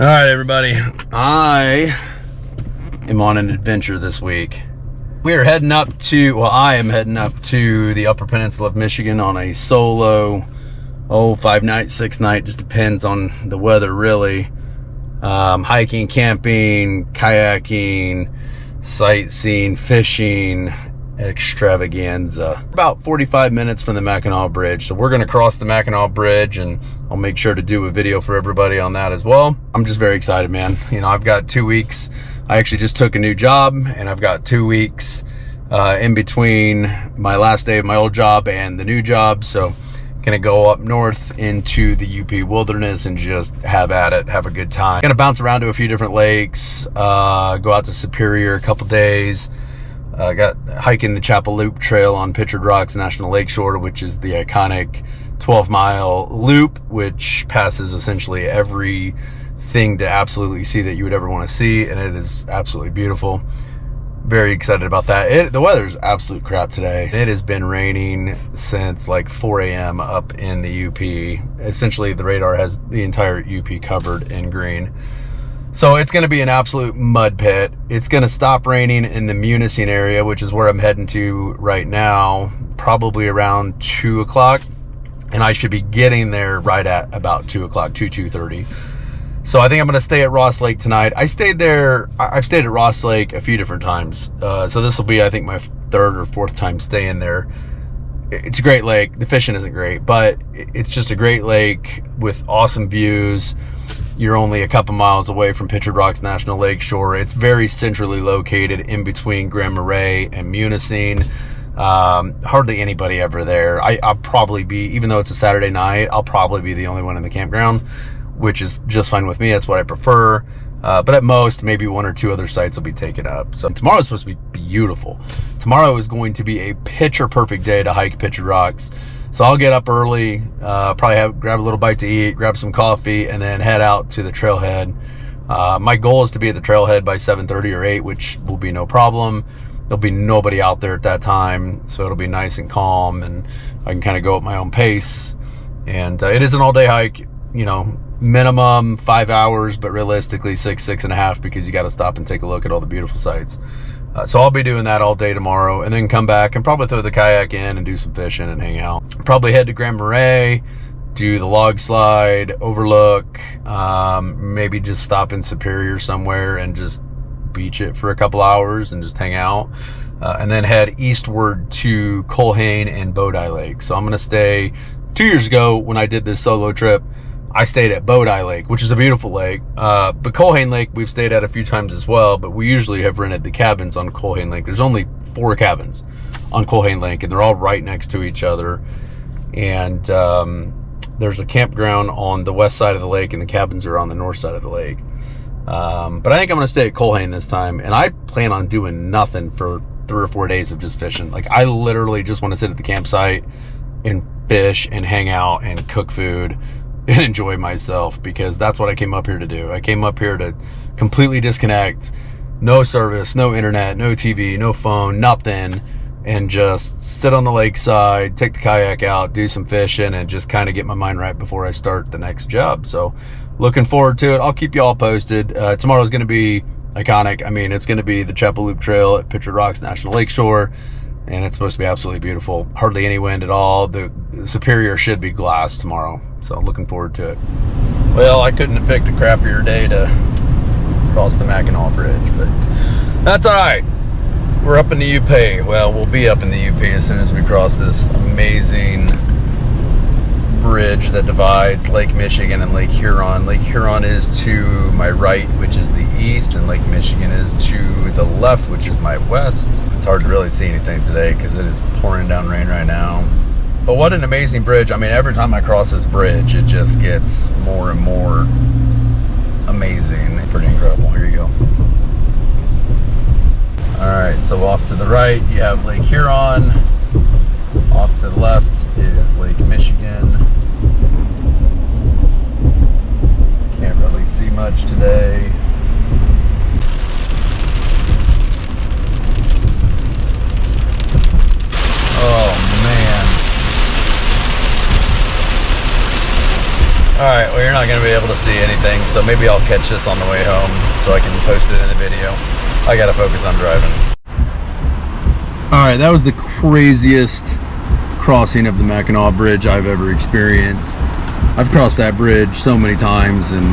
All right, everybody. I am on an adventure this week. We are heading up to, well, I am heading up to the Upper Peninsula of Michigan on a solo, 5-night, 6-night, just depends on the weather, really. Hiking, camping, kayaking, sightseeing, fishing, extravaganza. About 45 minutes from the Mackinac Bridge. So we're going to cross the Mackinac Bridge, and I'll make sure to do a video for everybody on that as well. I'm just very excited, man. You know, I've got 2 weeks. I actually just took a new job, and I've got 2 weeks in between my last day of my old job and the new job. So gonna go up north into the UP wilderness and just have at it, have a good time. Gonna bounce around to a few different lakes, go out to Superior a couple days. Got hiking the Chapel Loop Trail on Pictured Rocks National Lakeshore, which is the iconic 12-mile loop, which passes essentially everything to absolutely see that you would ever want to see, and it is absolutely beautiful. Very excited about that. The weather's absolute crap today. It has been raining since like 4 a.m. up in the UP. Essentially, the radar has the entire UP covered in green. So it's going to be an absolute mud pit. It's going to stop raining in the Munising area, which is where I'm heading to right now, probably around 2 o'clock. And I should be getting there right at about 2 o'clock, 2:30. So I think I'm going to stay at Ross Lake tonight. I've stayed at Ross Lake a few different times. So this will be, I think, my third or fourth time staying there. It's a great lake. The fishing isn't great, but it's just a great lake with awesome views. You're only a couple miles away from Pictured Rocks National Lakeshore. It's very centrally located in between Grand Marais and Munising. Hardly anybody ever there. I'll probably be, even though it's a Saturday night, I'll probably be the only one in the campground, which is just fine with me. That's what I prefer. But at most, maybe 1 or 2 other sites will be taken up. So tomorrow's supposed to be beautiful. Tomorrow is going to be a picture perfect day to hike Pictured Rocks. So I'll get up early, probably grab a little bite to eat, grab some coffee, and then head out to the trailhead. My goal is to be at the trailhead by 7:30 or 8, which will be no problem. There'll be nobody out there at that time, so it'll be nice and calm, and I can kind of go at my own pace. And it is an all-day hike, you know, minimum 5 hours, but realistically 6.5, because you got to stop and take a look at all the beautiful sights. So I'll be doing that all day tomorrow, and then come back and probably throw the kayak in and do some fishing and hang out. Probably head to Grand Marais, do the log slide, overlook, maybe just stop in Superior somewhere and just beach it for a couple hours and just hang out. And then head eastward to Colhane and Bodie Lake. So I'm going to stay. 2 years ago when I did this solo trip, I stayed at Bodie Lake, which is a beautiful lake. But Colhane Lake we've stayed at a few times as well, but we usually have rented the cabins on Colhane Lake. There's only 4 cabins on Colhane Lake, and they're all right next to each other. And there's a campground on the west side of the lake, and the cabins are on the north side of the lake. But I think I'm going to stay at Colhane this time, and I plan on doing nothing for 3 or 4 days of just fishing. Like, I literally just want to sit at the campsite and fish and hang out and cook food and enjoy myself, because that's what I came up here to do. I came up here to completely disconnect, no service, no internet, no TV, no phone, nothing, and just sit on the lakeside, take the kayak out, do some fishing, and just kind of get my mind right before I start the next job. So looking forward to it. I'll keep you all posted. Tomorrow's going to be iconic. I mean, it's going to be the Chapel Loop Trail at Pictured Rocks National Lakeshore, and it's supposed to be absolutely beautiful. Hardly any wind at all. The Superior should be glass tomorrow, so I'm looking forward to it. Well, I couldn't have picked a crappier day to cross the Mackinac Bridge, but that's all right. We're up in the UP. Well, we'll be up in the UP as soon as we cross this amazing bridge that divides Lake Michigan and Lake Huron. Lake Huron is to my right, which is the east, and Lake Michigan is to the left, which is my west. It's hard to really see anything today because it is pouring down rain right now. But what an amazing bridge. I mean, every time I cross this bridge, it just gets more and more amazing. Pretty incredible. Here you go. All right, so off to the right, you have Lake Huron. Off to the left is Lake Michigan. Can't really see much today. Oh man. All right, well, you're not gonna be able to see anything, so maybe I'll catch this on the way home so I can post it in the video. I gotta focus on driving. All right, that was the craziest crossing of the Mackinac Bridge I've ever experienced. I've crossed that bridge so many times, and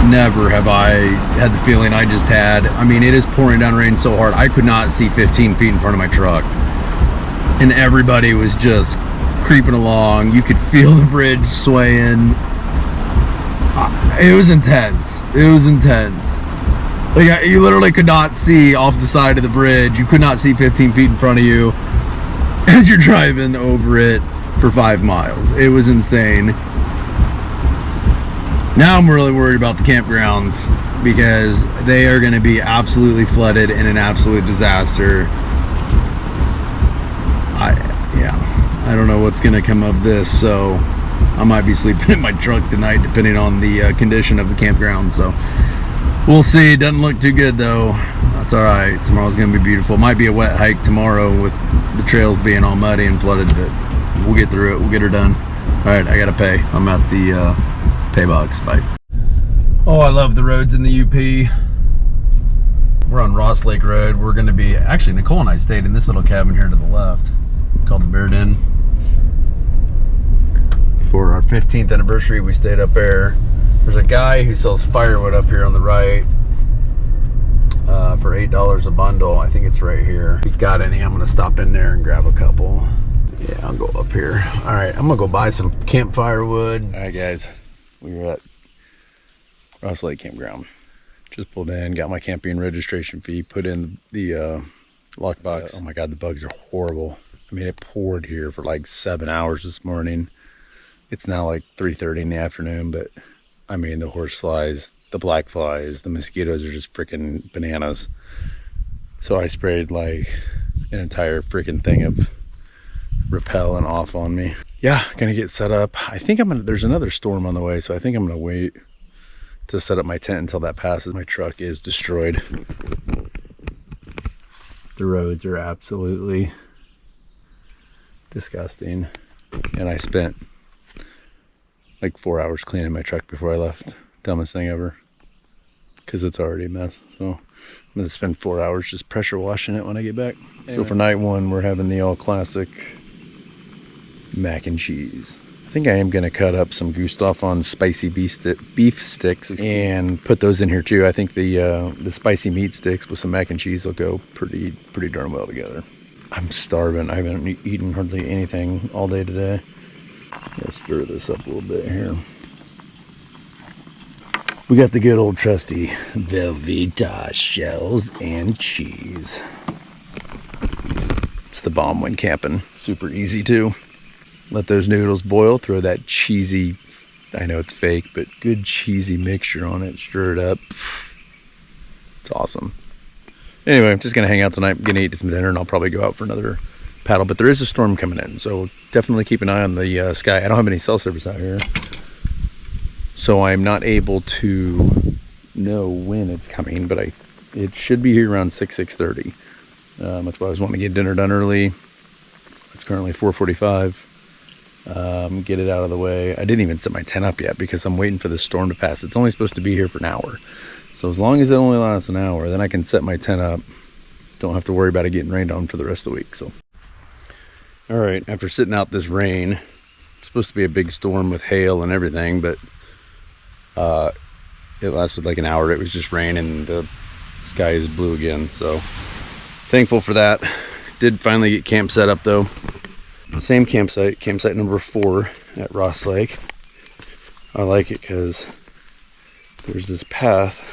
never have I had the feeling I just had. I mean, it is pouring down rain so hard, I could not see 15 feet in front of my truck. And everybody was just creeping along. You could feel the bridge swaying. It was intense. It was intense. Like, you literally could not see off the side of the bridge. You could not see 15 feet in front of you as you're driving over it for 5 miles. It was insane. Now I'm really worried about the campgrounds because they are going to be absolutely flooded and an absolute disaster. I don't know what's going to come of this, so I might be sleeping in my truck tonight depending on the condition of the campground. So we'll see. It doesn't look too good though. That's all right. Tomorrow's going to be beautiful. Might be a wet hike tomorrow with the trails being all muddy and flooded, but we'll get through it. We'll get her done. All right, I got to pay. I'm at the pay box. Bye. Oh, I love the roads in the UP. We're on Ross Lake Road. We're going to be, actually Nicole and I stayed in this little cabin here to the left called the Bear Den. For our 15th anniversary, we stayed up there. There's a guy who sells firewood up here on the right for $8 a bundle. I think it's right here. If you've got any, I'm gonna stop in there and grab a couple. Yeah, I'll go up here. All right, I'm gonna go buy some campfire wood. All right, guys, we were at Ross Lake Campground. Just pulled in, got my camping registration fee, put in the lockbox. Oh my God, the bugs are horrible. I mean, it poured here for like 7 hours this morning. It's now like 3:30 in the afternoon, but I mean, the horse flies, the black flies, the mosquitoes are just freaking bananas. So I sprayed like an entire freaking thing of repellent off on me. Yeah, gonna get set up. I think there's another storm on the way, so I think I'm gonna wait to set up my tent until that passes. My truck is destroyed. The roads are absolutely disgusting, and I spent like 4 hours cleaning my truck before I left. Dumbest thing ever, because it's already a mess. So I'm gonna spend 4 hours just pressure washing it when I get back. Anyway. So for night one, we're having the all classic mac and cheese. I think I am gonna cut up some Gustav on spicy beef sticks and put those in here too. I think the spicy meat sticks with some mac and cheese will go pretty darn well together. I'm starving. I haven't eaten hardly anything all day today. Let's stir this up a little bit here. We got the good old trusty Velveeta shells and cheese. It's the bomb when camping. Super easy too. Let those noodles boil. Throw that cheesy, I know it's fake, but good cheesy mixture on it. Stir it up. It's awesome. Anyway, I'm just gonna hang out tonight, gonna eat some dinner, and I'll probably go out for another paddle. But there is a storm coming in, so definitely keep an eye on the sky. I don't have any cell service out here, so I'm not able to know when it's coming, but it should be here around 6:30. That's why I was wanting to get dinner done early. It's currently 4:45. Get it out of the way. I didn't even set my tent up yet because I'm waiting for the storm to pass. It's only supposed to be here for an hour. So as long as it only lasts an hour, then I can set my tent up. Don't have to worry about it getting rained on for the rest of the week. So, all right, after sitting out this rain, it's supposed to be a big storm with hail and everything, but it lasted like an hour. It was just rain and the sky is blue again. So thankful for that. Did finally get camp set up though. Same campsite number 4 at Ross Lake. I like it because there's this path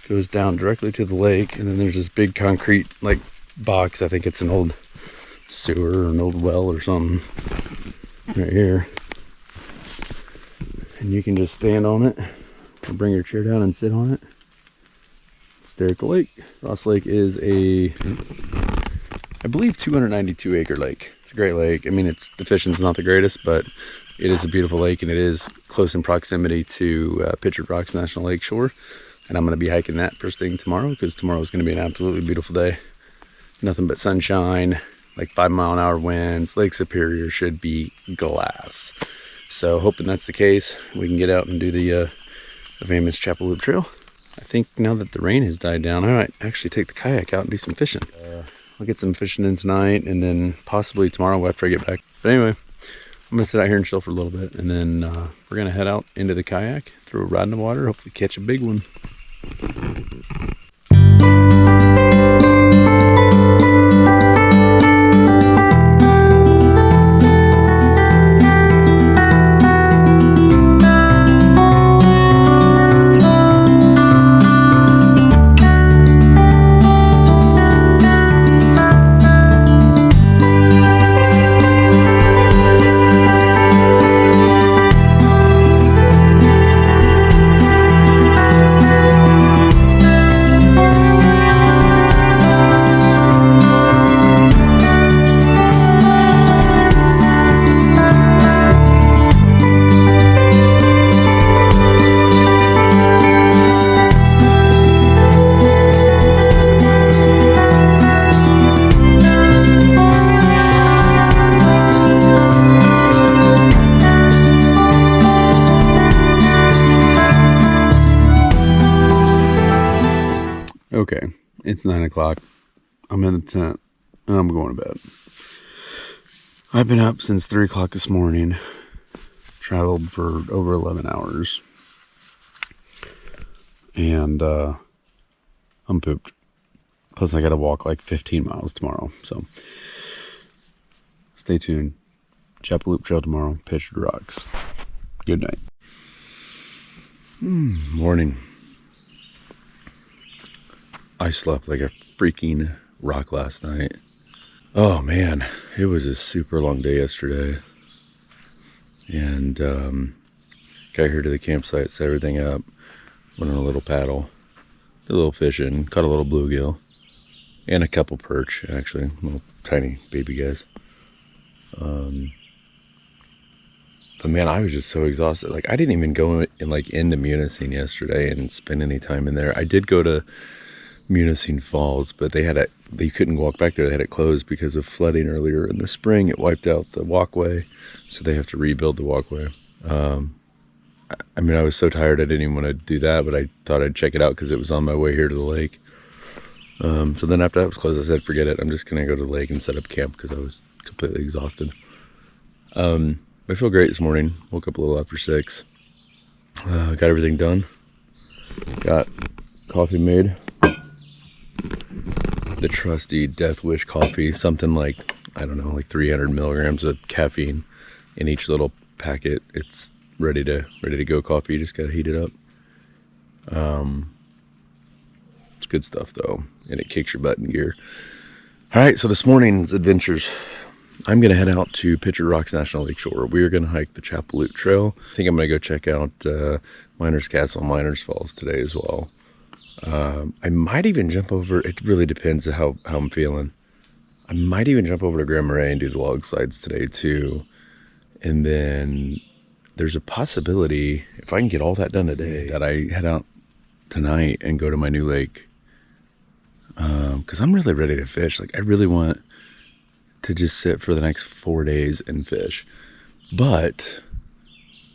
goes down directly to the lake, and then there's this big concrete like box. I think it's an old sewer or an old well or something right here, and you can just stand on it or bring your chair down and sit on it, stare at the lake. Ross Lake is I believe 292 acre lake. It's a great lake. I mean, the fishing's not the greatest, but it is a beautiful lake, and it is close in proximity to Pictured Rocks National Lake Shore. And I'm going to be hiking that first thing tomorrow, because tomorrow is going to be an absolutely beautiful day. Nothing but sunshine, like 5-mile-an-hour winds. Lake Superior should be glass. So hoping that's the case, we can get out and do the famous Chapel Loop Trail. I think now that the rain has died down, I might actually take the kayak out and do some fishing. I'll get some fishing in tonight, and then possibly tomorrow after I get back. But anyway, I'm gonna sit out here and chill for a little bit, and then we're gonna head out into the kayak, throw a rod in the water, hopefully catch a big one. Okay, it's 9 o'clock. I'm in the tent and I'm going to bed. I've been up since 3 o'clock this morning. Traveled for over 11 hours. And I'm pooped. Plus I gotta walk like 15 miles tomorrow. So stay tuned. Chapel Loop Trail tomorrow. Pictured Rocks. Good night. Morning. I slept like a freaking rock last night. Oh man, it was a super long day yesterday. And got here to the campsite, set everything up, went on a little paddle, did a little fishing, caught a little bluegill, and a couple perch, actually, little tiny baby guys. But man, I was just so exhausted. Like, I didn't even go into Munising yesterday and spend any time in there. I did go to Munising Falls, but they couldn't walk back there. They had it closed because of flooding earlier in the spring. It wiped out the walkway, so they have to rebuild the walkway. I mean, I was so tired I didn't even want to do that, but I thought I'd check it out because it was on my way here to the lake. So then after that was closed, I said, forget it. I'm just going to go to the lake and set up camp because I was completely exhausted. I feel great this morning. Woke up a little after 6. Got everything done. Got coffee made. The trusty Death Wish coffee, something like, I don't know, like 300 milligrams of caffeine in each little packet. It's ready to go coffee. You just gotta heat it up. It's good stuff though, and it kicks your butt in gear. All right, so this morning's adventures, I'm gonna head out to Pictured Rocks National Lakeshore. We are gonna hike the Chapel Loop Trail. I think I'm gonna go check out Miners Castle, Miners Falls today as well. I might even jump over, it really depends on how I'm feeling. I might even jump over to Grand Marais and do the log slides today too. And then there's a possibility, if I can get all that done today, that I head out tonight and go to my new lake. Because I'm really ready to fish. Like, I really want to just sit for the next 4 days and fish. But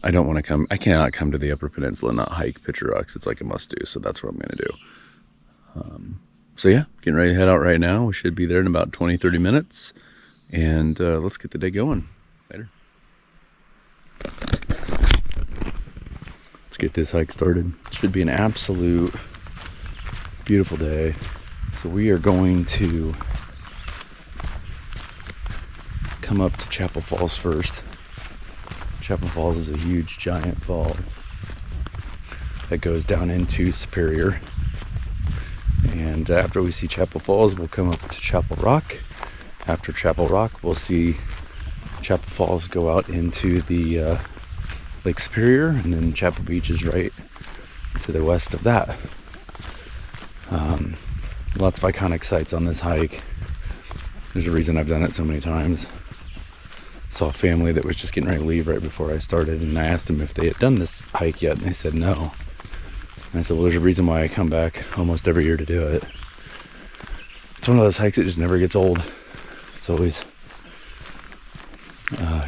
I don't want to come, I cannot come to the Upper Peninsula and not hike Pictured Rocks. It's like a must do, so that's what I'm going to do. So yeah, getting ready to head out right now. We should be there in about 20-30 minutes. And let's get the day going. Later. Let's get this hike started. It should be an absolute beautiful day. So we are going to come up to Chapel Falls first. Chapel Falls is a huge, giant fall that goes down into Superior. And after we see Chapel Falls, we'll come up to Chapel Rock. After Chapel Rock, we'll see Chapel Falls go out into the Lake Superior, and then Chapel Beach is right to the west of that. Lots of iconic sites on this hike. There's a reason I've done it so many times. Saw a family that was just getting ready to leave right before I started, and I asked them if they had done this hike yet, and they said no. And I said, well, there's a reason why I come back almost every year to do it. It's one of those hikes that just never gets old. It's always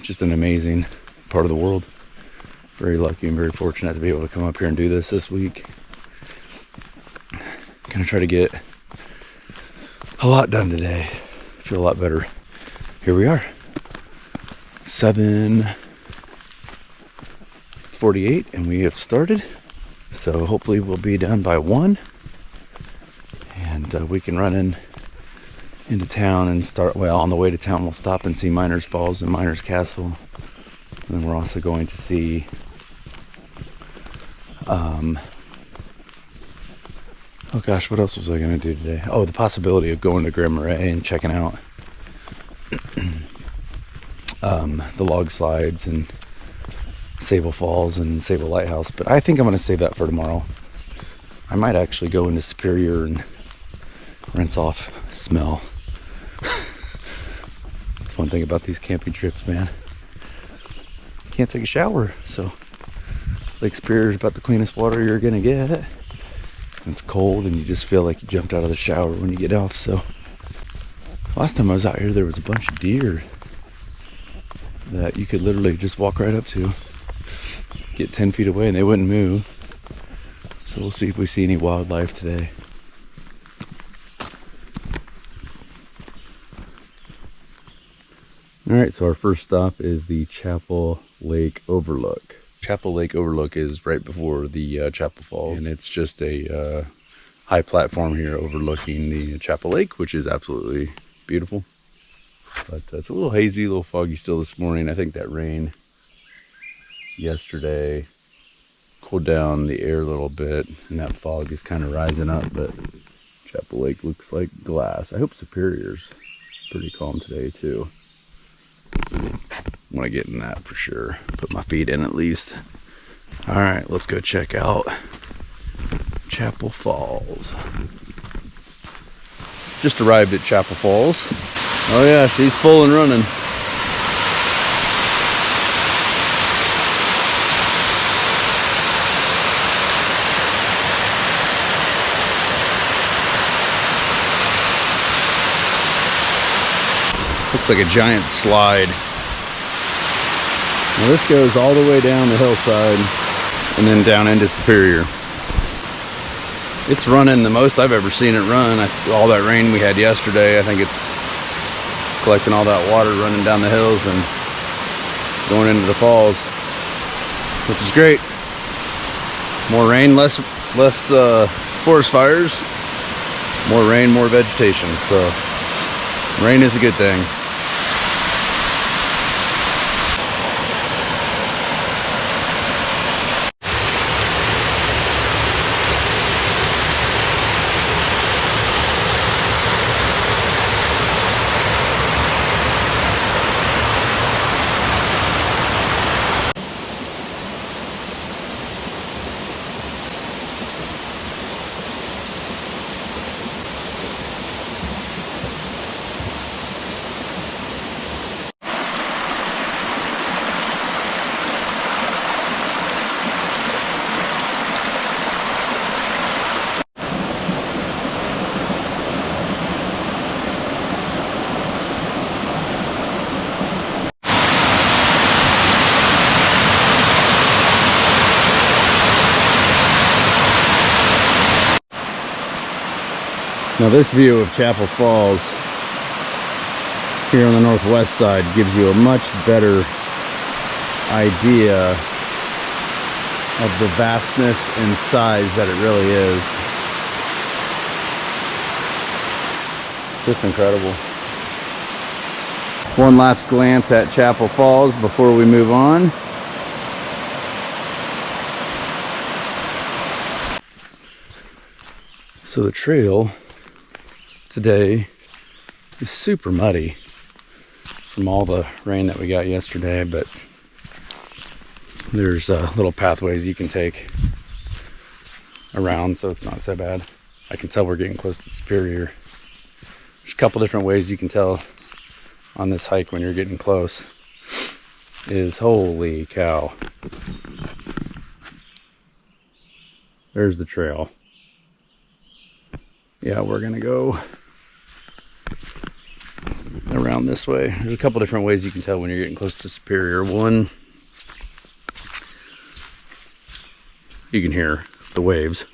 just an amazing part of the world. very lucky and very fortunate to be able to come up here and do this week. Gonna try to get a lot done today. Feel a lot better. Here we are, 7:48, and we have started. So hopefully we'll be done by 1, and we can run into town and start. Well, on the way to town, we'll stop and see Miners Falls and Miners Castle, and then we're also going to see oh gosh, what else was I going to do today? Oh, the possibility of going to Grand Marais and checking out the log slides and Sable Falls and Sable Lighthouse, but I think I'm going to save that for tomorrow. I might actually go into Superior and rinse off smell. That's one thing about these camping trips, man. Can't take a shower, so Lake Superior is about the cleanest water you're going to get. It's cold and you just feel like you jumped out of the shower when you get off. So last time I was out here, there was a bunch of deer that you could literally just walk right up to, get 10 feet away and they wouldn't move. So we'll see if we see any wildlife today. All right, so our first stop is the Chapel Lake Overlook. Chapel Lake Overlook is right before the Chapel Falls, and it's just a high platform here overlooking the Chapel Lake, which is absolutely beautiful. But it's a little hazy, a little foggy still this morning. I think that rain yesterday cooled down the air a little bit, and that fog is kind of rising up, but Chapel Lake looks like glass. I hope Superior's pretty calm today too. I want to get in that for sure. Put my feet in at least. All right, let's go check out Chapel Falls. Just arrived at Chapel Falls. Oh yeah, she's full and running. Looks like a giant slide. Now this goes all the way down the hillside and then down into Superior. It's running the most I've ever seen it run. All that rain we had yesterday, I think it's collecting all that water, running down the hills and going into the falls, which is great. More rain, less forest fires. More rain, more vegetation. So rain is a good thing. Now this view of Chapel Falls here on the northwest side gives you a much better idea of the vastness and size that it really is. Just incredible. One last glance at Chapel Falls before we move on. So the trail today is super muddy from all the rain that we got yesterday, but there's little pathways you can take around, so it's not so bad. I can tell we're getting close to Superior. There's a couple different ways you can tell on this hike when you're getting close. Is holy cow. There's the trail. Yeah, we're gonna go around this way. There's a couple different ways you can tell when you're getting close to Superior. One you can hear the waves.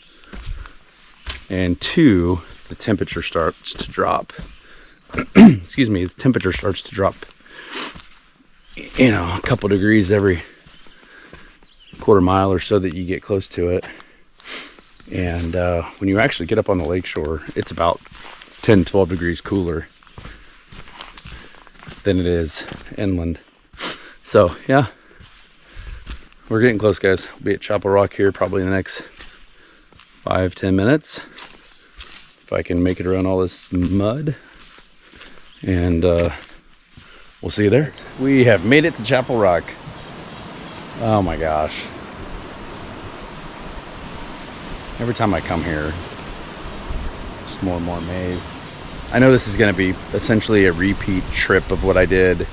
And 2, the temperature starts to drop. Excuse me, the temperature starts to drop, you know, a couple degrees every quarter mile or so that you get close to it. And when you actually get up on the lakeshore, it's about 10-12 degrees cooler than it is inland. So yeah, we're getting close, guys. We'll be at Chapel Rock here probably in the next 5-10 minutes, if I can make it around all this mud. And we'll see you there. We have made it to Chapel Rock. Oh my gosh. Every time I come here, just more and more amazed. I know this is going to be essentially a repeat trip of what I did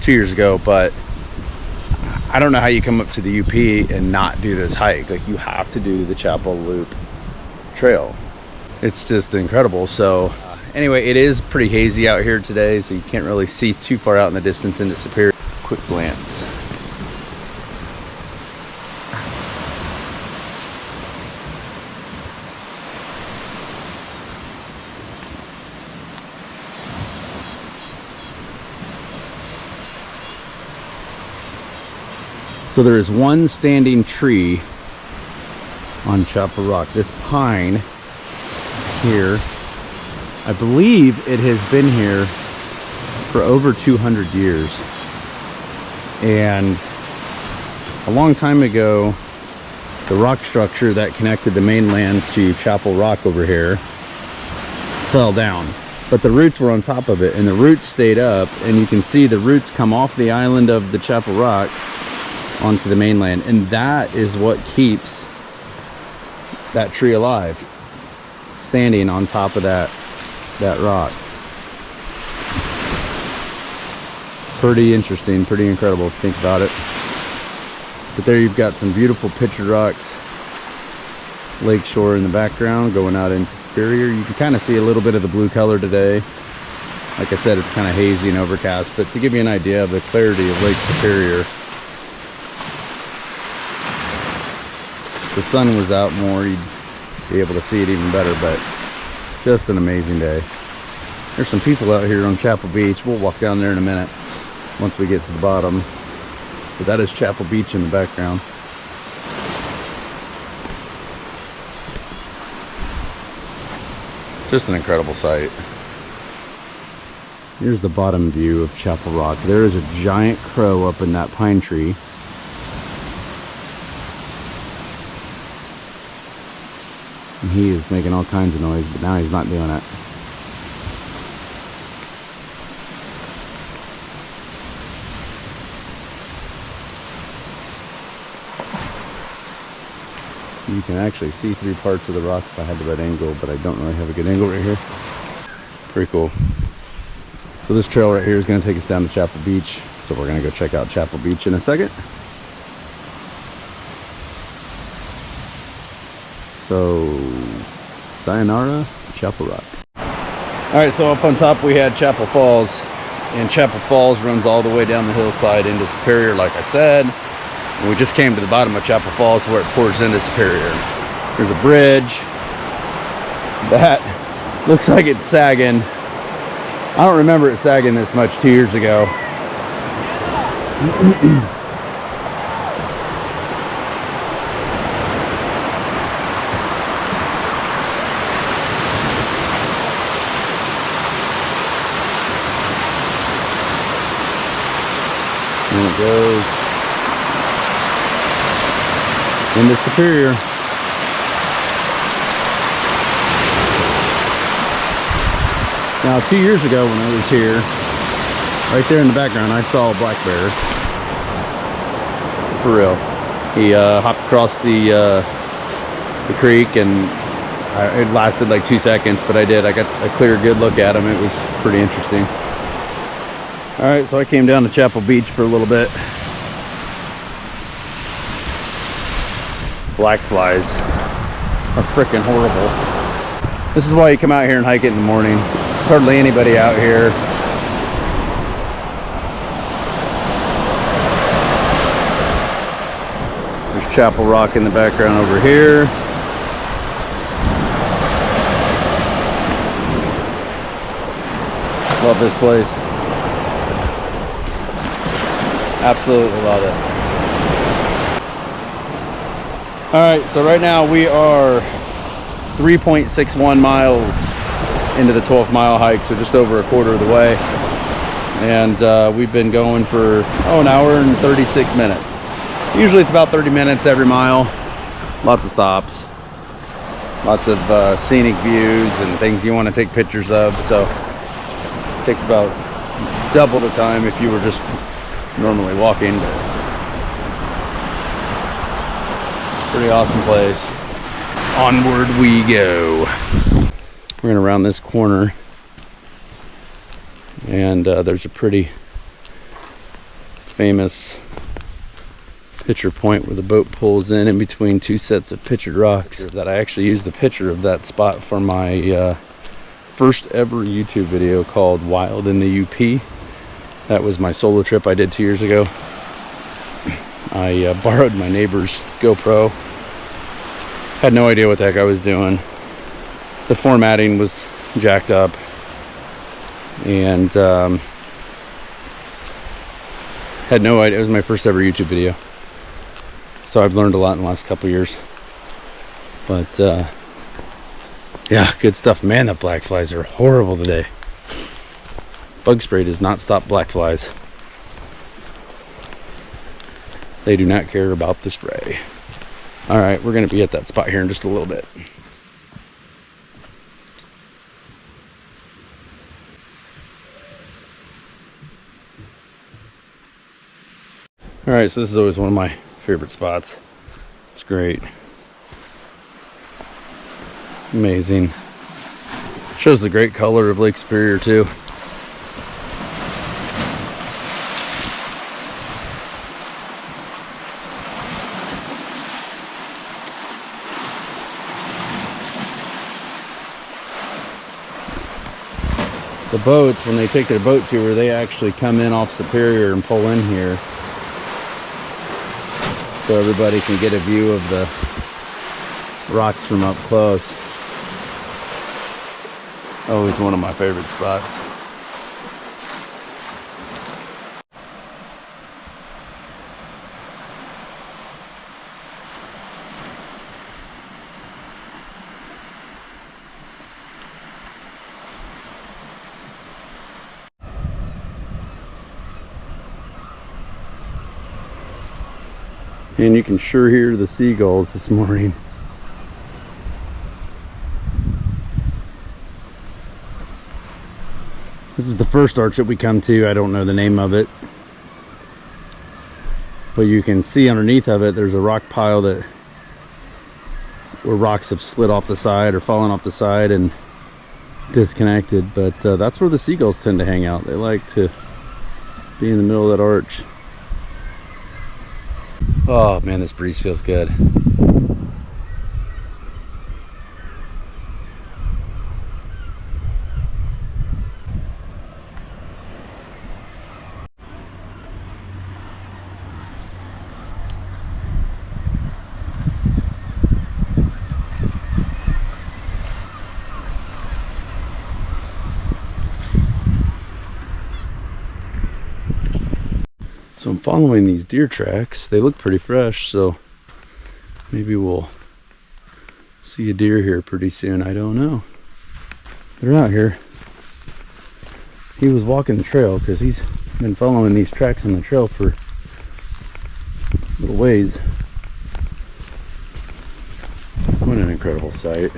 2 years ago, but I don't know how you come up to the UP and not do this hike. Like, you have to do the Chapel Loop Trail. It's just incredible. So anyway, it is pretty hazy out here today, so you can't really see too far out in the distance into Superior. Quick glance. So there is one standing tree on Chapel Rock. This pine here, I believe it has been here for over 200 years. And a long time ago, the rock structure that connected the mainland to Chapel Rock over here fell down. But the roots were on top of it, and the roots stayed up, and you can see the roots come off the island of the Chapel Rock onto the mainland, and that is what keeps that tree alive, standing on top of that rock. Pretty interesting, pretty incredible if you think about it. But there you've got some beautiful pictured rocks, lakeshore in the background going out into Superior. You can kind of see a little bit of the blue color today. Like I said, it's kind of hazy and overcast, but to give you an idea of the clarity of Lake Superior, the sun was out more, you'd be able to see it even better. But just an amazing day. There's some people out here on Chapel Beach. We'll walk down there in a minute once we get to the bottom. But that is Chapel Beach in the background. Just an incredible sight. Here's the bottom view of Chapel Rock. There is a giant crow up in that pine tree. And he is making all kinds of noise, but now he's not doing it. You can actually see through parts of the rock if I had the right angle, but I don't really have a good angle right here. Pretty cool. So this trail right here is going to take us down to Chapel Beach. So we're going to go check out Chapel Beach in a second. So, sayonara, Chapel Rock. Alright, so up on top we had Chapel Falls. And Chapel Falls runs all the way down the hillside into Superior, like I said. And we just came to the bottom of Chapel Falls where it pours into Superior. There's a bridge that looks like it's sagging. I don't remember it sagging this much 2 years ago. And it goes into Superior. Now 2 years ago when I was here, right there in the background I saw a black bear. For real. He hopped across the creek, and it lasted like 2 seconds, but I got a clear good look at him. It was pretty interesting. Alright, so I came down to Chapel Beach for a little bit. Black flies are freaking horrible. This is why you come out here and hike it in the morning. There's hardly anybody out here. There's Chapel Rock in the background over here. Love this place. Absolutely love it. Alright, so right now we are 3.61 miles into the 12-mile hike, so just over a quarter of the way. And we've been going for an hour and 36 minutes. Usually it's about 30 minutes every mile. Lots of stops, lots of scenic views and things you want to take pictures of. So it takes about double the time if you were just normally walking. Pretty awesome place. Onward we go. We're gonna round this corner, and there's a pretty famous picture point where the boat pulls in between two sets of pictured rocks. That I actually used the picture of that spot for my first ever YouTube video called Wild in the UP. That was my solo trip I did 2 years ago. I borrowed my neighbor's GoPro. Had no idea what the heck I was doing. The formatting was jacked up, and had no idea. It was my first ever YouTube video, so I've learned a lot in the last couple years. But yeah, good stuff. Man, the black flies are horrible today. Bug spray does not stop black flies. They do not care about the spray. All right, we're gonna be at that spot here in just a little bit. All right, so this is always one of my favorite spots. It's great. Amazing. Shows the great color of Lake Superior too. The boats, when they take their boat tour, they actually come in off Superior and pull in here, so everybody can get a view of the rocks from up close. Always one of my favorite spots. And you can sure hear the seagulls this morning. This is the first arch that we come to. I don't know the name of it, but you can see underneath of it there's a rock pile where rocks have slid off the side or fallen off the side and disconnected. But that's where the seagulls tend to hang out. They like to be in the middle of that arch. Oh man, this breeze feels good. So I'm following these deer tracks. They look pretty fresh, so maybe we'll see a deer here pretty soon. I don't know. They're out here. He was walking the trail because he's been following these tracks in the trail for a little ways. What an incredible sight.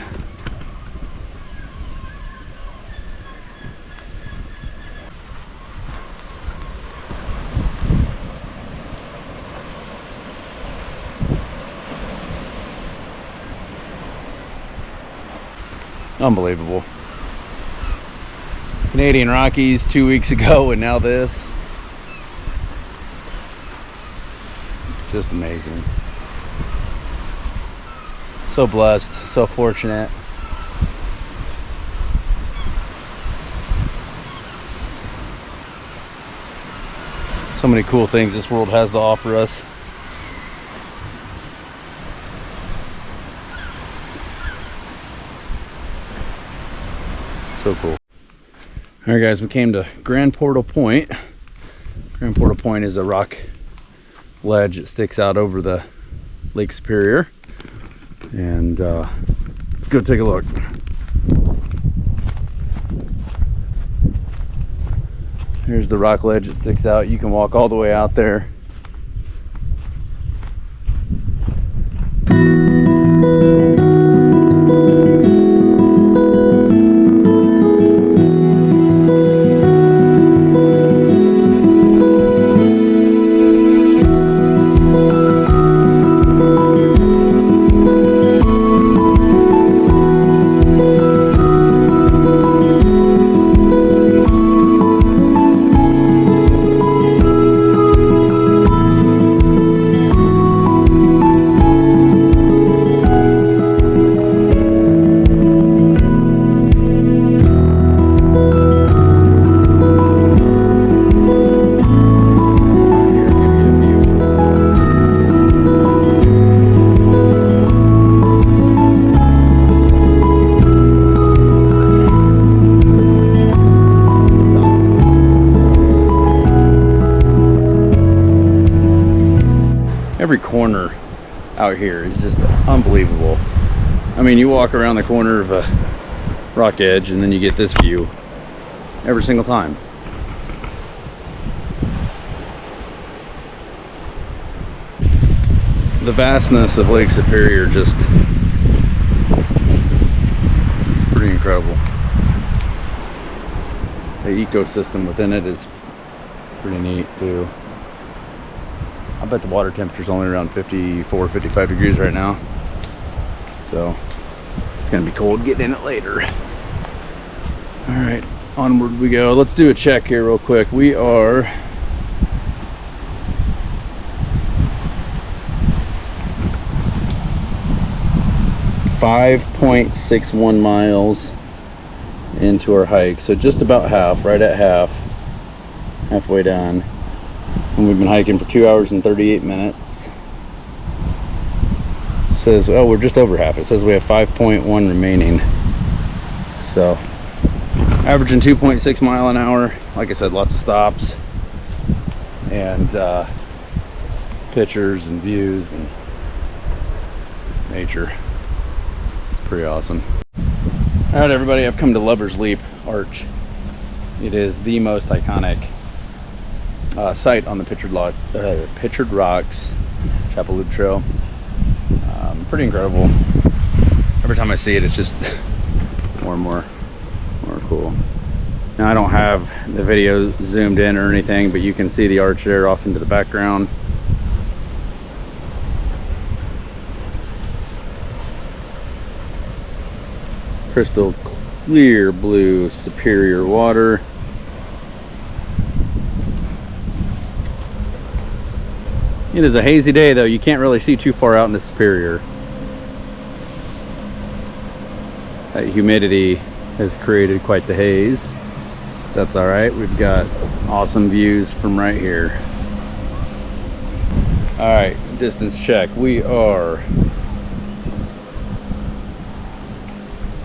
Unbelievable. Canadian Rockies 2 weeks ago and now this. Just amazing. So blessed, so fortunate. So many cool things this world has to offer us. So cool. All right, guys, we came to Grand Portal Point. Grand Portal Point is a rock ledge that sticks out over the Lake Superior. And let's go take a look. Here's the rock ledge that sticks out. You can walk all the way out there. Every corner out here is just unbelievable. I mean, you walk around the corner of a rock edge and then you get this view every single time. The vastness of Lake Superior just, it's pretty incredible. The ecosystem within it is pretty neat too. I bet the water temperature is only around 54, 55 degrees right now. So it's gonna be cold getting in it later. All right, onward we go. Let's do a check here real quick. We are .61 miles into our hike. So just about half, right at half, halfway done. And we've been hiking for 2 hours and 38 minutes. It says, oh, we're just over half. It says we have 5.1 remaining. So, averaging 2.6 mile an hour. Like I said, lots of stops and pictures and views and nature. It's pretty awesome. All right, everybody, I've come to Lover's Leap Arch. It is the most iconic site on the Pictured Rocks Chapel Loop Trail. Pretty incredible. Every time I see it, it's just more and more cool. Now, I don't have the video zoomed in or anything, but you can see the arch there off into the background. Crystal clear blue Superior water. It is a hazy day though. You can't really see too far out into Superior. That humidity has created quite the haze. That's all right. We've got awesome views from right here. All right, distance check. We are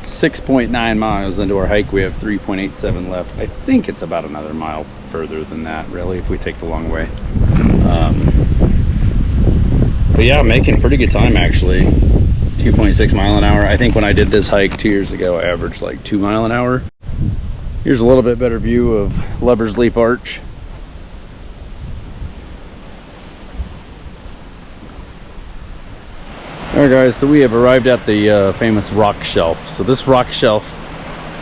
6.9 miles into our hike. We have 3.87 left. I think it's about another mile further than that, really, if we take the long way. But yeah, making pretty good time actually. 2.6 mile an hour. I think when I did this hike 2 years ago, I averaged like 2 mile an hour. Here's a little bit better view of Lover's Leap Arch. Alright guys, so we have arrived at the famous rock shelf. So this rock shelf,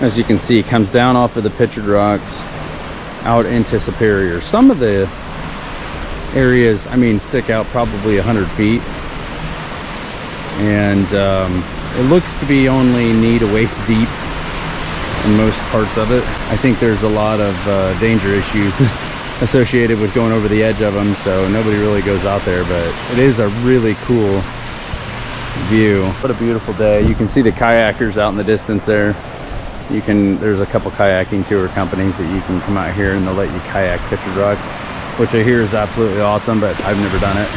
as you can see, comes down off of the Pictured Rocks out into Superior. Some of the areas, I mean, stick out probably 100 feet. And it looks to be only knee to waist deep in most parts of it. I think there's a lot of danger issues associated with going over the edge of them, so nobody really goes out there, but it is a really cool view. What a beautiful day. You can see the kayakers out in the distance there. There's a couple kayaking tour companies that you can come out here and they'll let you kayak Pictured Rocks, which I hear is absolutely awesome, but I've never done it.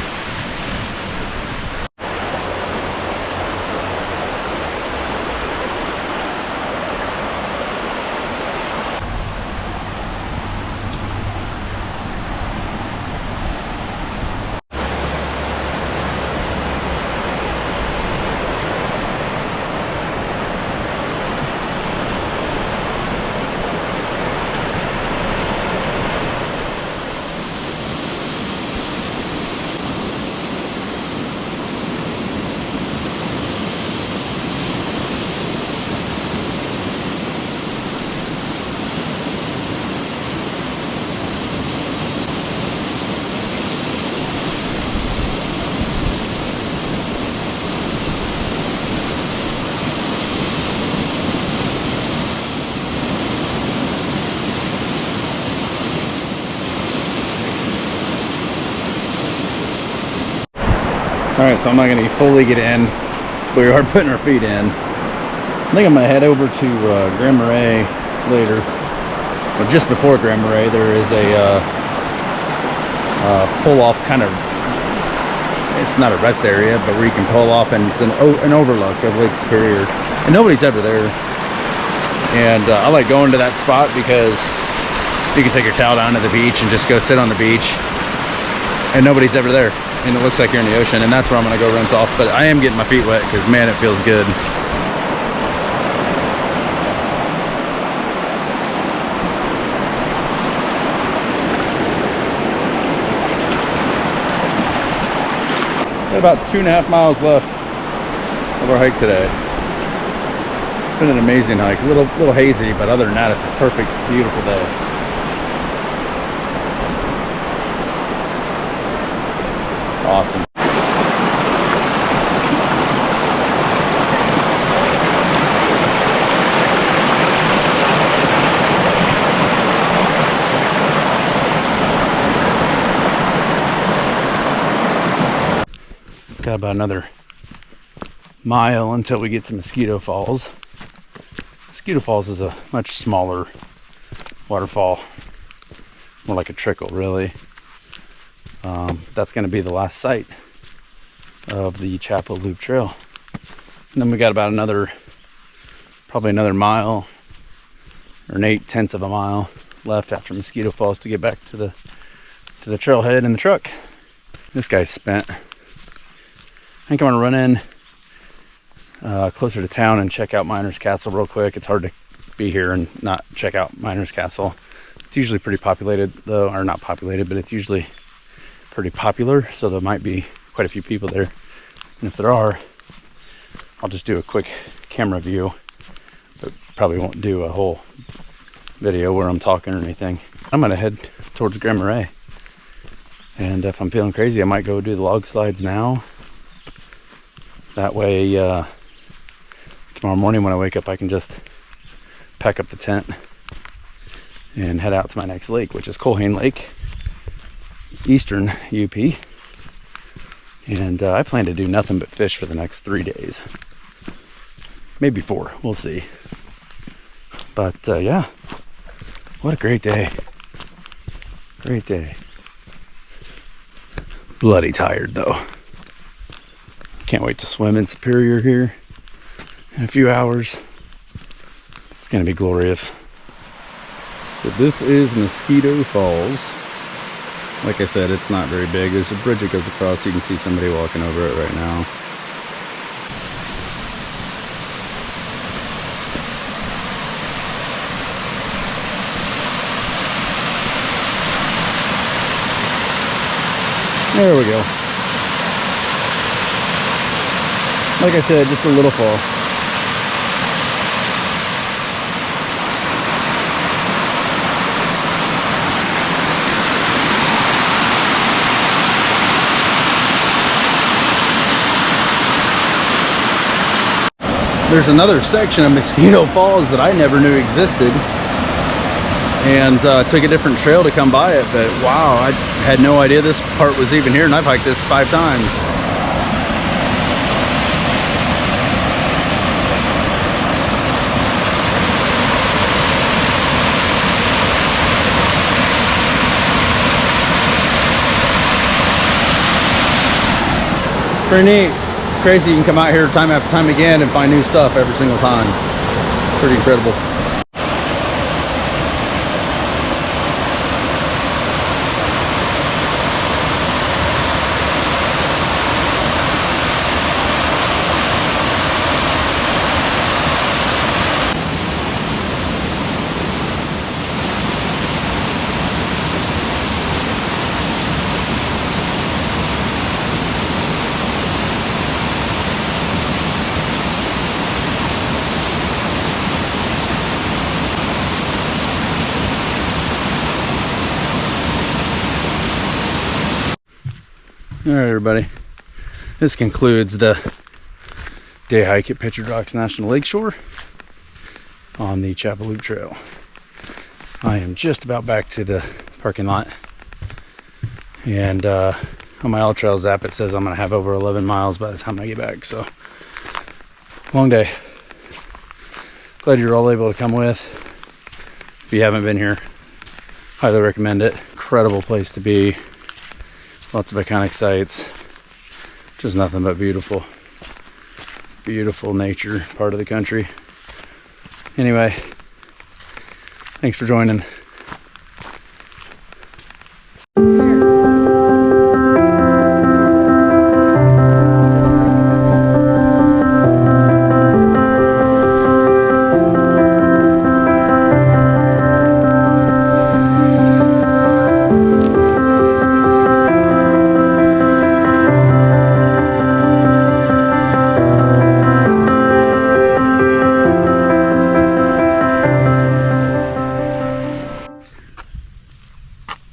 Alright, so I'm not going to fully get in. We are putting our feet in. I think I'm going to head over to Grand Marais later. Well, just before Grand Marais, there is a pull-off kind of, it's not a rest area, but where you can pull off, and it's an overlook of Lake Superior. And nobody's ever there. And I like going to that spot because you can take your towel down to the beach and just go sit on the beach. And nobody's ever there. And it looks like you're in the ocean. And that's where I'm going to go rinse off. But I am getting my feet wet because, man, it feels good. About 2.5 miles left of our hike today. It's been an amazing hike. A little hazy, but other than that, it's a perfect, beautiful day. Awesome. Got about another mile until we get to Mosquito Falls. Mosquito Falls is a much smaller waterfall, more like a trickle, really. That's going to be the last site of the Chapel Loop Trail. And then we got about probably another mile, or 8/10 of a mile left after Mosquito Falls to get back to the trailhead in the truck. This guy's spent. I think I'm gonna run in closer to town and check out Miners Castle real quick. It's hard to be here and not check out Miners Castle. It's usually pretty populated though, or not populated, but it's usually pretty popular, so there might be quite a few people there. And if there are, I'll just do a quick camera view, but probably won't do a whole video where I'm talking or anything. I'm gonna head towards Grand Marais, and if I'm feeling crazy, I might go do the log slides now. That way, tomorrow morning when I wake up, I can just pack up the tent and head out to my next lake, which is Colhane Lake, eastern UP. And I plan to do nothing but fish for the next 3 days. Maybe 4, we'll see. But yeah, what a great day. Great day. Bloody tired though. Can't wait to swim in Superior here in a few hours. It's gonna be glorious. So this is Mosquito Falls. Like I said, it's not very big. There's a bridge that goes across. You can see somebody walking over it right now. There we go. Like I said, just a little fall. There's another section of Mosquito Falls that I never knew existed, and took a different trail to come by it, but wow, I had no idea this part was even here, and I've hiked this 5 times. Pretty neat. Crazy you can come out here time after time again and find new stuff every single time. Pretty incredible. All right, everybody. This concludes the day hike at Pictured Rocks National Lakeshore on the Chapel Loop Trail. I am just about back to the parking lot, and On my All Trails app, it says I'm gonna have over 11 miles by the time I get back. So long day. Glad you're all able to come with. If you haven't been here, highly recommend it. Incredible place to be. Lots of iconic sites. Just nothing but beautiful, beautiful nature part of the country. Anyway, thanks for joining.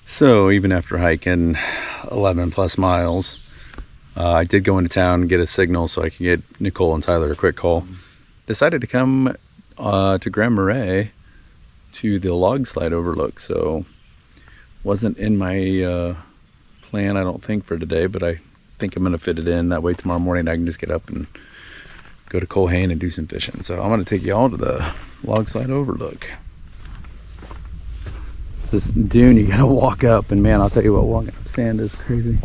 So even after hiking 11 plus miles, I did go into town and get a signal so I could get Nicole and Tyler a quick call. Decided to come to Grand Marais to the log slide overlook. So wasn't in my plan, I don't think, for today, but I think I'm going to fit it in. That way tomorrow morning I can just get up and go to Colhane and do some fishing. So I'm going to take you all to the log slide overlook. This dune you gotta walk up, and man, I'll tell you what, walking up sand is crazy.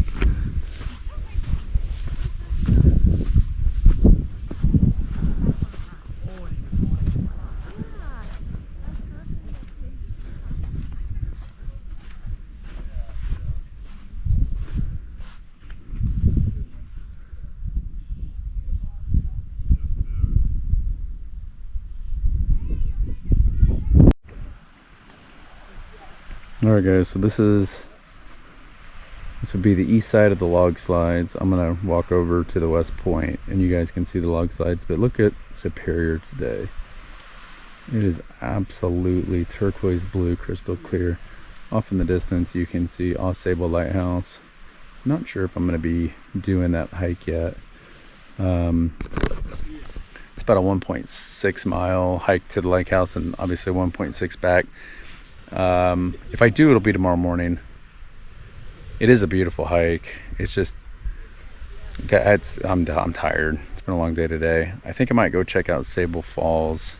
Alright guys, so this would be the east side of the log slides. I'm gonna walk over to the west point and you guys can see the log slides, but look at Superior today. It is absolutely turquoise blue, crystal clear. Off in the distance you can see Au Sable Lighthouse. Not sure if I'm gonna be doing that hike yet. It's about a 1.6 mile hike to the lake house and obviously 1.6 back. If I do, it'll be tomorrow morning. It is a beautiful hike. It's just, I'm tired. It's been a long day today. I think I might go check out Sable Falls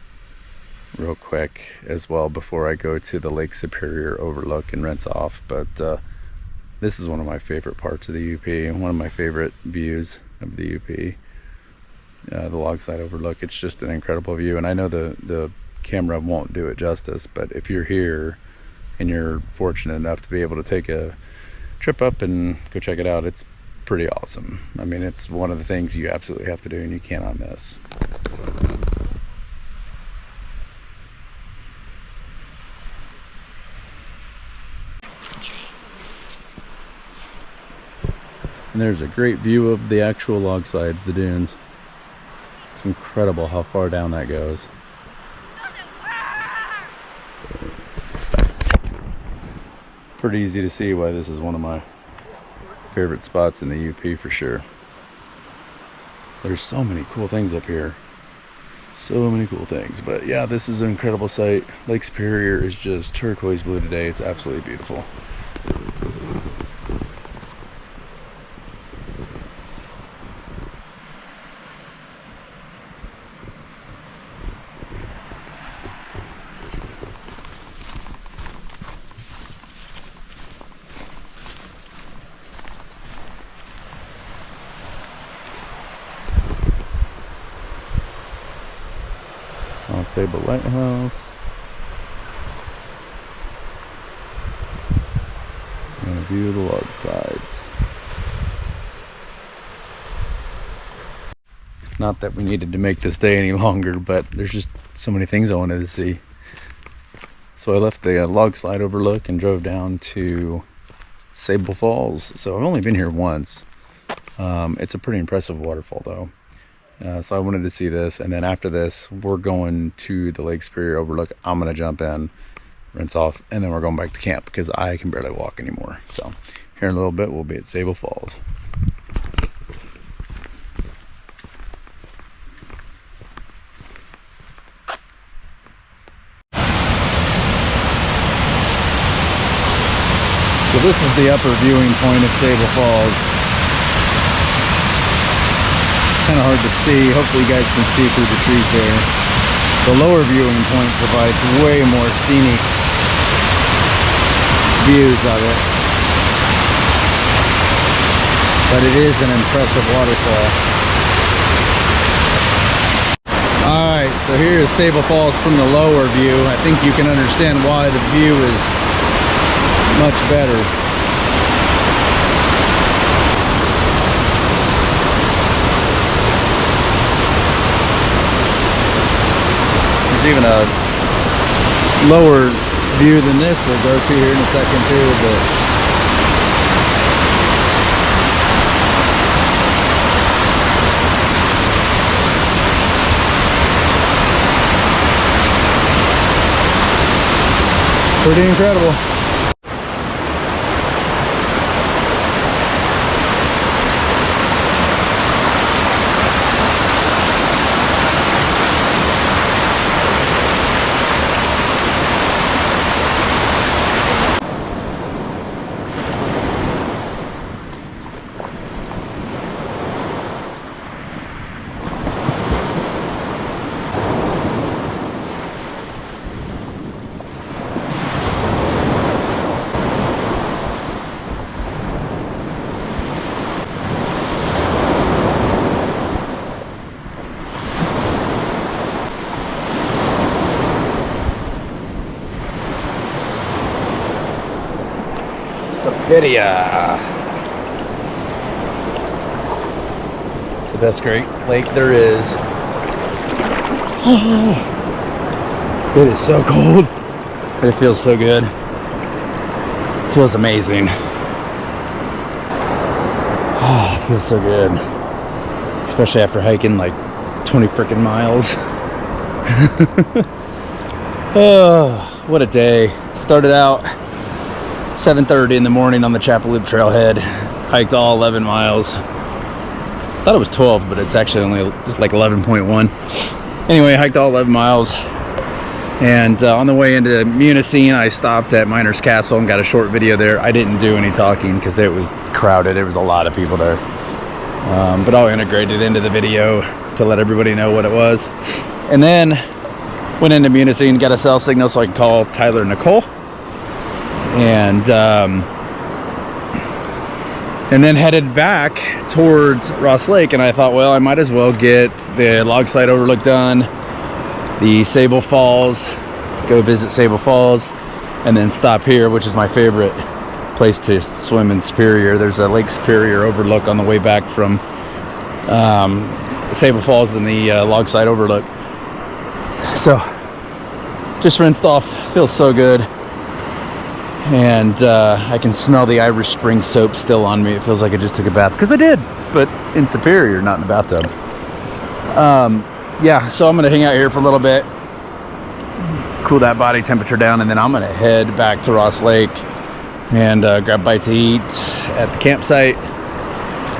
real quick as well before I go to the Lake Superior overlook and rinse off. But this is one of my favorite parts of the UP, one of my favorite views of the UP, the log slide overlook. It's just an incredible view, and I know the camera won't do it justice, but if you're here and you're fortunate enough to be able to take a trip up and go check it out, it's pretty awesome. I mean, it's one of the things you absolutely have to do and you cannot miss. And there's a great view of the actual log slides, the dunes. It's incredible how far down that goes. Pretty easy to see why this is one of my favorite spots in the UP for sure. There's so many cool things up here. So many cool things. But yeah, this is an incredible site. Lake Superior is just turquoise blue today. It's absolutely beautiful. Au Sable Lighthouse. And a view of the log slides. Not that we needed to make this day any longer, but there's just so many things I wanted to see. So I left the log slide overlook and drove down to Sable Falls. So I've only been here once. It's a pretty impressive waterfall though. So I wanted to see this, and then after this we're going to the Lake Superior overlook. I'm gonna jump in, rinse off, and then we're going back to camp because I can barely walk anymore. So here in a little bit we'll be at Sable Falls. So this is the upper viewing point of Sable Falls. Kind of hard to see. Hopefully you guys can see through the trees there. The lower viewing point provides way more scenic views of it. But it is an impressive waterfall. Alright, so here is Sable Falls from the lower view. I think you can understand why the view is much better. There's even a lower view than this we'll go to here in a second too, but pretty incredible. Video. The best Great Lake there is. It is so cold. It feels so good. It feels amazing. Oh, it feels so good. Especially after hiking like 20 freaking miles. Oh, what a day. Started out 7:30 in the morning on the Chapel Loop trailhead. Hiked all 11 miles. Thought it was 12, but it's actually only just like 11.1. Anyway, hiked all 11 miles. And on the way into Munising, I stopped at Miners Castle and got a short video there. I didn't do any talking because it was crowded. There was a lot of people there. But I'll integrate it into the video to let everybody know what it was. And then went into Munising, got a cell signal so I could call Tyler and Nicole. And then headed back towards Ross Lake, and I thought, well, I might as well get the log site overlook done, the Sable Falls, go visit Sable Falls, and then stop here, which is my favorite place to swim in Superior. There's a Lake Superior overlook on the way back from Sable Falls and the log site overlook. So just rinsed off, feels so good. And I can smell the Irish Spring soap still on me. It feels like I just took a bath, because I did, but in Superior, not in a bathtub. Yeah, so I'm gonna hang out here for a little bit, cool that body temperature down, and then I'm gonna head back to Ross Lake and grab a bite to eat at the campsite.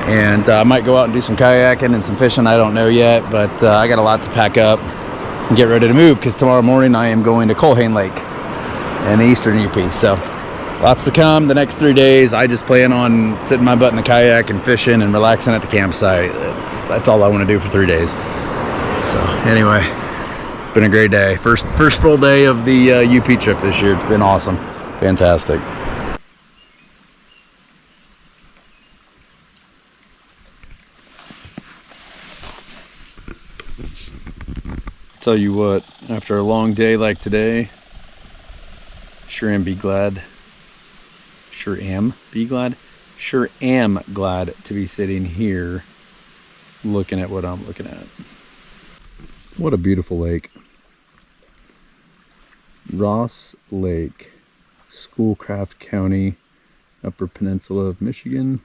And I might go out and do some kayaking and some fishing, I don't know yet, but I got a lot to pack up and get ready to move, because tomorrow morning I am going to Colhane Lake in the eastern UP. So lots to come the next 3 days. I just plan on sitting my butt in the kayak and fishing and relaxing at the campsite. That's all I want to do for 3 days. So anyway, it's been a great day. First full day of the UP trip this year. It's been awesome. Fantastic. Tell you what, after a long day like today, sure am glad to be sitting here looking at what I'm looking at. What a beautiful lake. Ross Lake, Schoolcraft County, Upper Peninsula of Michigan.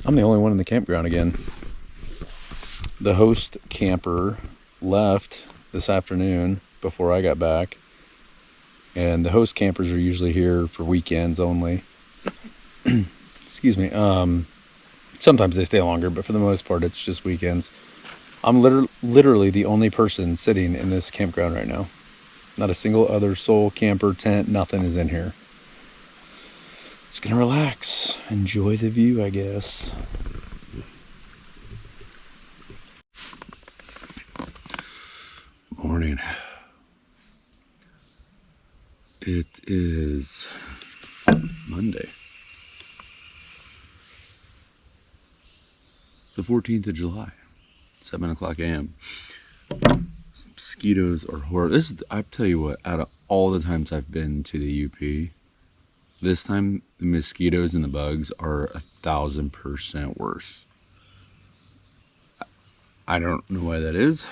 I'm the only one in the campground again. The host camper left this afternoon before I got back, and the host campers are usually here for weekends only. Excuse me. Sometimes they stay longer, but for the most part it's just weekends. I'm literally the only person sitting in this campground right now. Not a single other soul, camper, tent, nothing is in here. Just gonna relax, enjoy the view, I guess. Morning. It is Monday, the 14th of July, 7 o'clock a.m. Mosquitoes are horrible. I tell you what, out of all the times I've been to the UP, this time the mosquitoes and the bugs are 1,000% worse. I don't know why that is.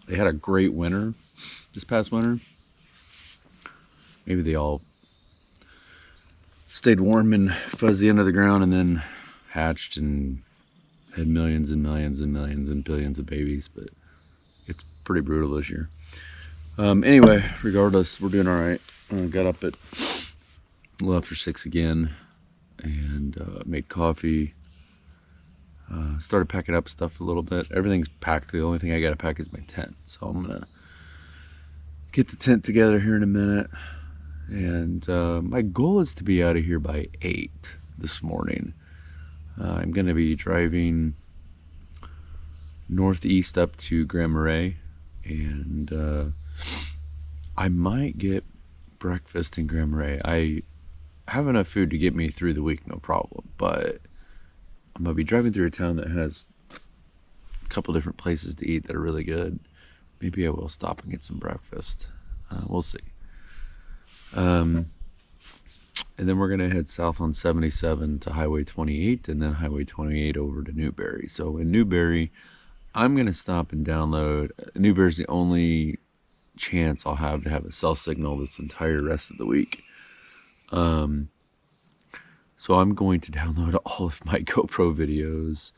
They had a great winter this past winter. Maybe they all stayed warm and fuzzy under the ground and then hatched and had millions and millions and millions and billions of babies, but it's pretty brutal this year. Anyway, regardless, we're doing all right. Got up at a little after 6 again and made coffee. Started packing up stuff a little bit. Everything's packed. The only thing I gotta pack is my tent. So I'm gonna get the tent together here in a minute. And my goal is to be out of here by 8 this morning. I'm gonna be driving northeast up to Grand Marais, and I might get breakfast in Grand Marais. I have enough food to get me through the week, no problem, but I'm gonna be driving through a town that has a couple different places to eat that are really good. Maybe I will stop and get some breakfast. We'll see. And then we're gonna head south on 77 to Highway 28, and then Highway 28 over to Newberry. So in Newberry, I'm gonna stop and download. Newberry's the only chance I'll have to have a cell signal this entire rest of the week. So I'm going to download all of my GoPro videos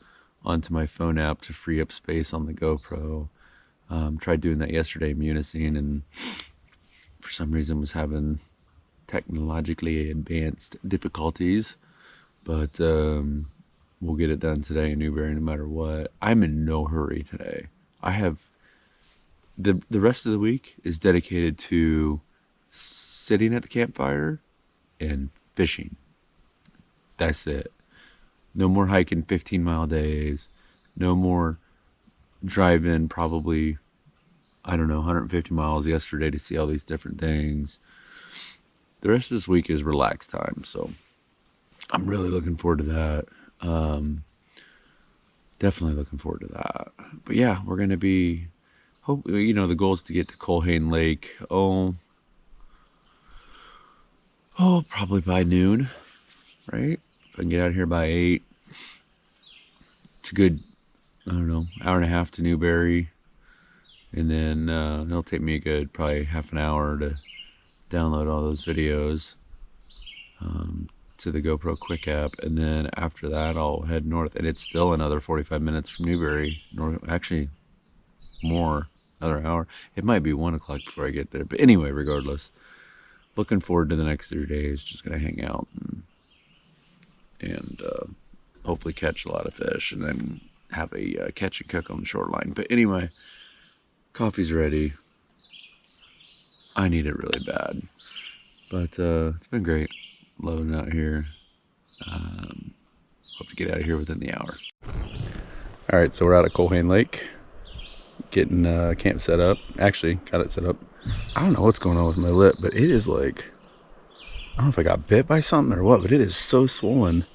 onto my phone app to free up space on the GoPro. Tried doing that yesterday in Munising, and for some reason was having technologically advanced difficulties, but we'll get it done today in Newberry no matter what. I'm in no hurry today. I have the rest of the week is dedicated to sitting at the campfire and fishing. That's it. No more hiking 15-mile days. No more driving probably, I don't know, 150 miles yesterday to see all these different things. The rest of this week is relaxed time, so I'm really looking forward to that. Definitely looking forward to that. But yeah, we're going to be, hopefully, the goal is to get to Colhane Lake, probably by noon, right? If I can get out of here by 8, it's a good, hour and a half to Newberry. And then it'll take me a good probably half an hour to download all those videos to the GoPro Quick app. And then after that, I'll head north. And it's still another 45 minutes from Newberry. Actually, more, another hour. It might be 1 o'clock before I get there. But anyway, regardless, looking forward to the next 3 days. Just going to hang out and hopefully catch a lot of fish, and then have a catch and cook on the shoreline. But anyway, coffee's ready. I need it really bad, but it's been great loading out here. Hope to get out of here within the hour. All right, so we're out at Colhane Lake, getting camp set up. Actually, got it set up. I don't know what's going on with my lip, but it is like, I don't know if I got bit by something or what, but it is so swollen.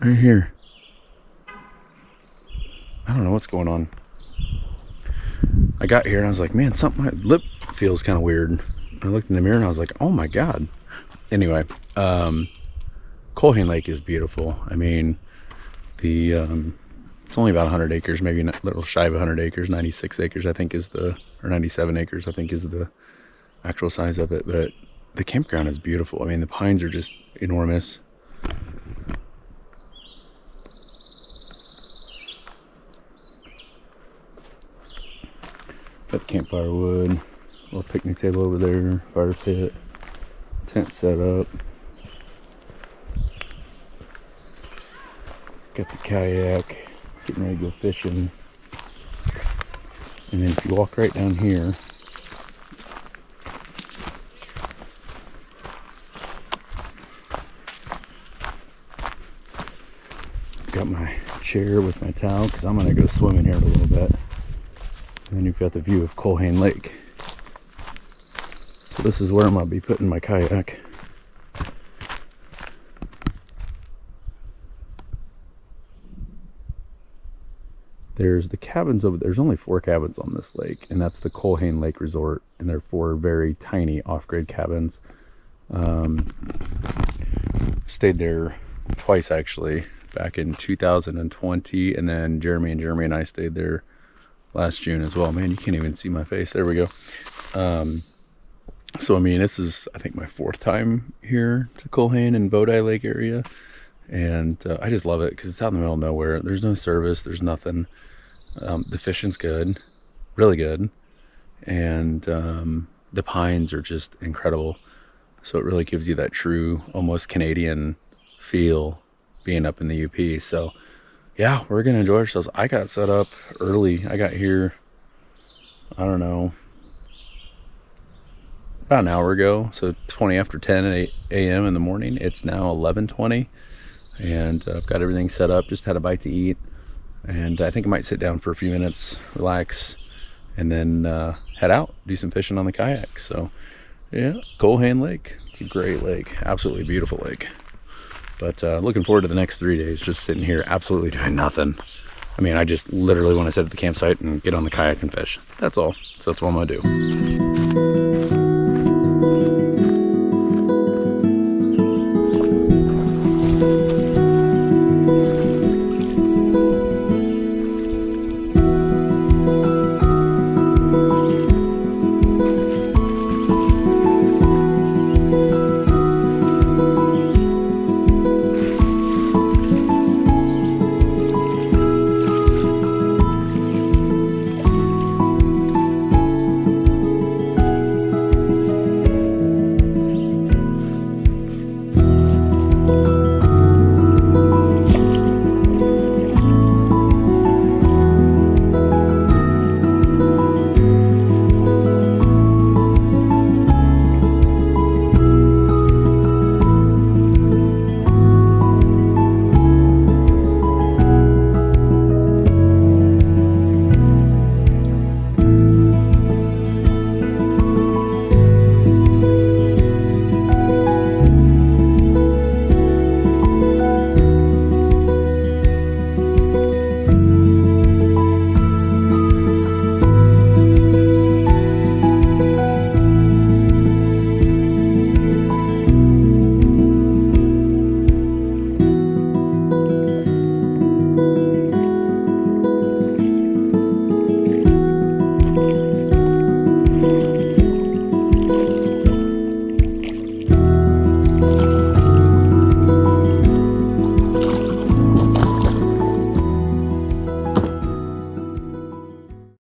Right here. I don't know what's going on. I got here and I was like, man, my lip feels kind of weird. I looked in the mirror and I was like, oh my God. Anyway, Colhane Lake is beautiful. I mean, it's only about 100 acres, maybe a little shy of 100 acres, 96 acres, I think or 97 acres, I think is the actual size of it. But the campground is beautiful. I mean, the pines are just enormous. Got the campfire wood, little picnic table over there, fire pit, tent set up. Got the kayak, getting ready to go fishing. And then if you walk right down here, got my chair with my towel because I'm gonna go swimming here in a little bit. And then you've got the view of Colhane Lake. So this is where I'm gonna be putting my kayak. There's the cabins over there's only 4 cabins on this lake, and that's the Colhane Lake Resort, and they're 4 very tiny off-grid cabins. Stayed there twice actually, back in 2020, and then Jeremy and I stayed there last June as well. Man, you can't even see my face. There we go. So I mean, this is I think my 4th time here to Colhane and Bodai Lake area, and I just love it because it's out in the middle of nowhere. There's no service, there's nothing. The fishing's good, really good, and the pines are just incredible. So it really gives you that true, almost Canadian feel being up in the UP. So yeah, we're gonna enjoy ourselves. I got set up early. I got here, I don't know, about an hour ago, so 20 after 10 a.m. in the morning. It's now 11:20, and I've got everything set up. Just had a bite to eat, and I think I might sit down for a few minutes, relax, and then head out, do some fishing on the kayak. So yeah, Colhane Lake. It's a great lake, absolutely beautiful lake. But looking forward to the next 3 days, just sitting here absolutely doing nothing. I mean, I just literally want to sit at the campsite and get on the kayak and fish. That's all. So that's what I'm gonna do.